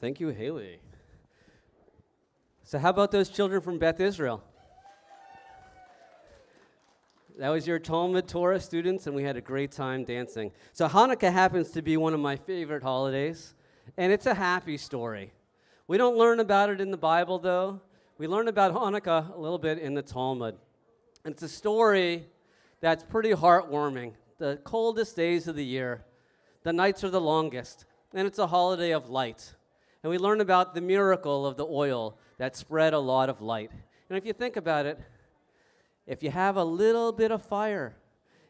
Thank you, Haley. So how about those children from Beth Israel? That was your Talmud Torah students, and we had a great time dancing. So Hanukkah happens to be one of my favorite holidays, and it's a happy story. We don't learn about it in the Bible, though. We learn about Hanukkah a little bit in the Talmud. And it's a story that's pretty heartwarming. The coldest days of the year, the nights are the longest, and it's a holiday of light. And we learn about the miracle of the oil that spread a lot of light. And if you think about it, if you have a little bit of fire,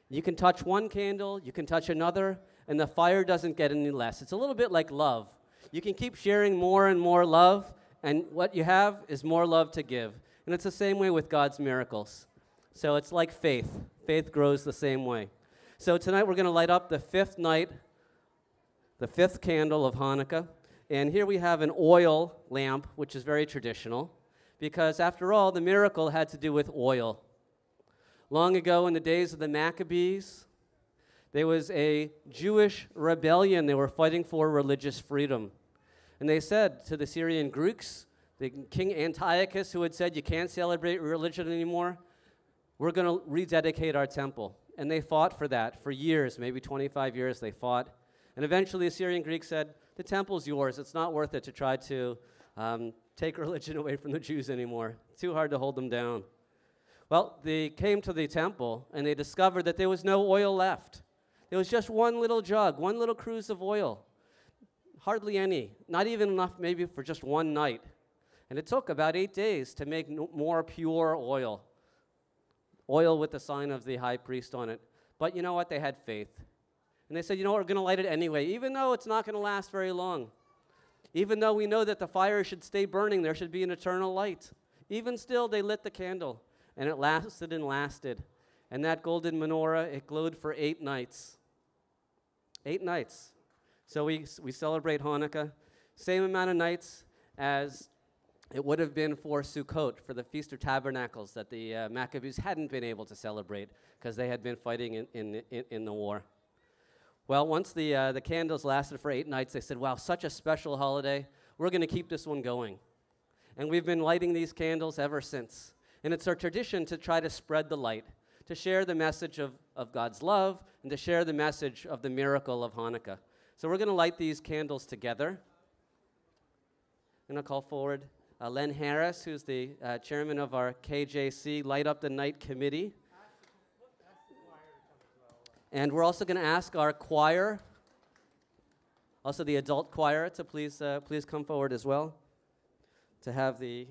you can touch one candle, you can touch another, and the fire doesn't get any less. It's a little bit like love. You can keep sharing more and more love, and what you have is more love to give. And it's the same way with God's miracles. So it's like faith. Faith grows the same way. So tonight we're going to light up the fifth night, the fifth candle of Hanukkah. And here we have an oil lamp, which is very traditional, because after all, the miracle had to do with oil. Long ago, in the days of the Maccabees, there was a Jewish rebellion. They were fighting for religious freedom. And they said to the Syrian Greeks, the King Antiochus, who had said, you can't celebrate religion anymore, we're going to rededicate our temple. And they fought for that for years, maybe 25 years they fought. And eventually the Syrian Greeks said, the temple's yours. It's not worth it to try to take religion away from the Jews anymore. It's too hard to hold them down. Well, they came to the temple, and they discovered that there was no oil left. There was just one little jug, one little cruse of oil. Hardly any, not even enough maybe for just one night. And it took about 8 days to make more pure oil. Oil with the sign of the high priest on it. But you know what? They had faith. And they said, you know what? We're going to light it anyway, even though it's not going to last very long. Even though we know that the fire should stay burning, there should be an eternal light. Even still, they lit the candle. And it lasted and lasted. And that golden menorah, it glowed for 8 nights. 8 nights. So we celebrate Hanukkah, same amount of nights as it would have been for Sukkot, for the Feast of Tabernacles that the Maccabees hadn't been able to celebrate because they had been fighting in the war. Well, once the candles lasted for 8 nights, they said, wow, such a special holiday. We're going to keep this one going. And we've been lighting these candles ever since. And it's our tradition to try to spread the light, to share the message of God's love, and to share the message of the miracle of Hanukkah. So we're going to light these candles together. I'm going to call forward Len Harris, who's the chairman of our KJC Light Up the Night Committee. And we're also going to ask our choir, also the adult choir, to please come forward as well, to have the...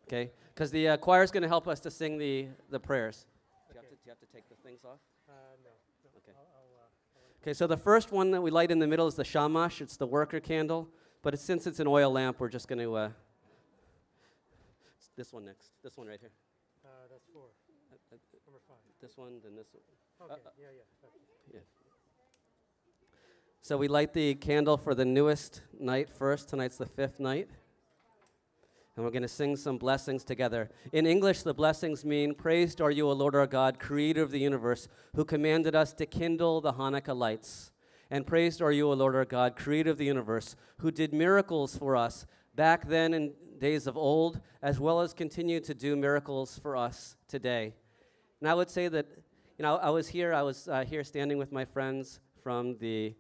Okay, because the choir is going to help us to sing the prayers. Do you have to take the things off? No. Okay. Okay, so the first one that we light in the middle is the shamash. It's the worker candle. But since it's an oil lamp, we're just going to... this one next. This one right here. That's 4. Number 5. This one, then this one. Okay, yeah. So we light the candle for the newest night first. Tonight's the 5th night. And we're going to sing some blessings together. In English, the blessings mean, praised are you, O Lord our God, creator of the universe, who commanded us to kindle the Hanukkah lights. And praised are you, O Lord our God, creator of the universe, who did miracles for us back then in days of old, as well as continue to do miracles for us today. And I would say that, I was here standing with my friends from the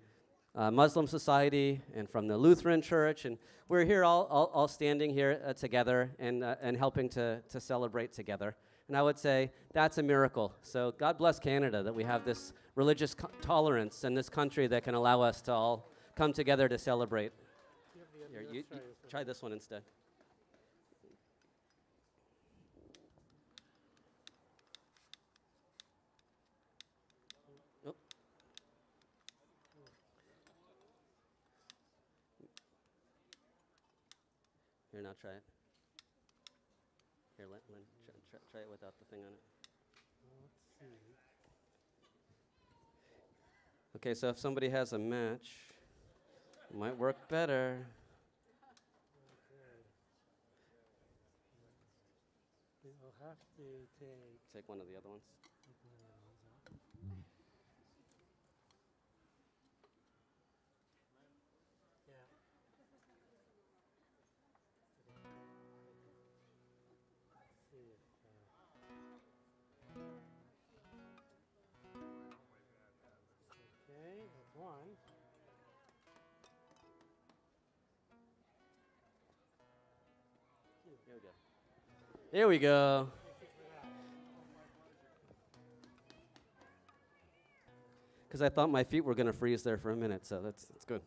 Muslim Society and from the Lutheran Church, and we're here all standing here together and helping to celebrate together. And I would say that's a miracle. So God bless Canada that we have this religious tolerance in this country that can allow us to all come together to celebrate. Here, you try this one instead. Here, now try it. Here, Lynn, try it without the thing on it. Let's see. Okay, so if somebody has a match, it might work better. Okay. We'll have to take one of the other ones. Here we go. Because I thought my feet were going to freeze there for a minute, so that's good.